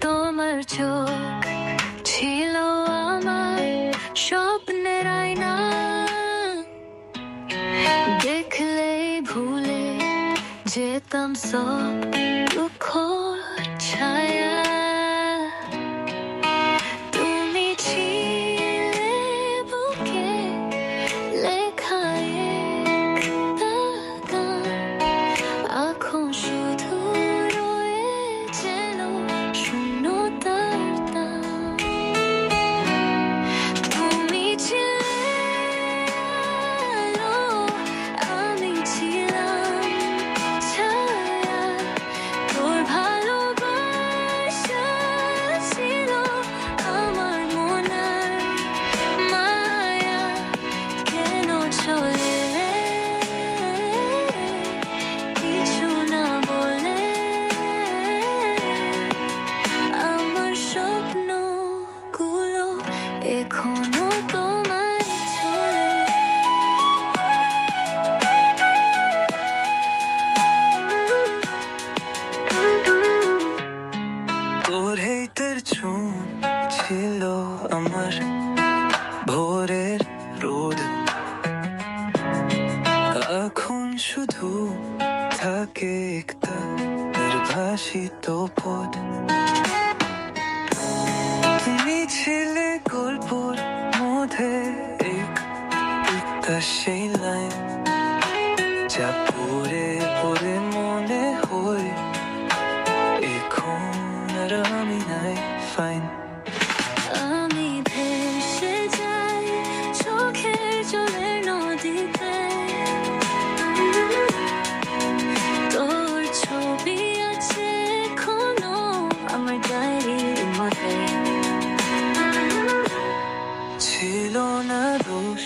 তোমার চোখ ছিল আমার স্বপ্নের আয়না, দেখলে ভুলে যেতাম সব দুঃখ ছায়া। তুমি ছিলে বুকে লেখা একটা গান, এখন শুধু রয়ে যেন শূন্যতার টান। তুমি ছিলে আলো, আমি ছিলাম ছায়া, তোর ভালোবাসা ছিল আমার মনের মায়া। কেন চলে কিছু না বলে আমার স্বপ্নগুলো এখনো তোমায় চলে। তোর হেতের চুন ছিল আমার ভোরের রোদ, এখন শুধু থাকে একটা নির্বাসিত পথ। তুমি ছিলে গল্পর মধ্যে একটা সেই লাইন, যা পড়ে পড়ে মনে হয় এখন আর আমি নাই ফাইন। আমি ভেসে যাই চোখের জলের নদীতে, তোর ছবি আছে এখনো আমার ডায়েরির মধ্যে। ছিল না দোষ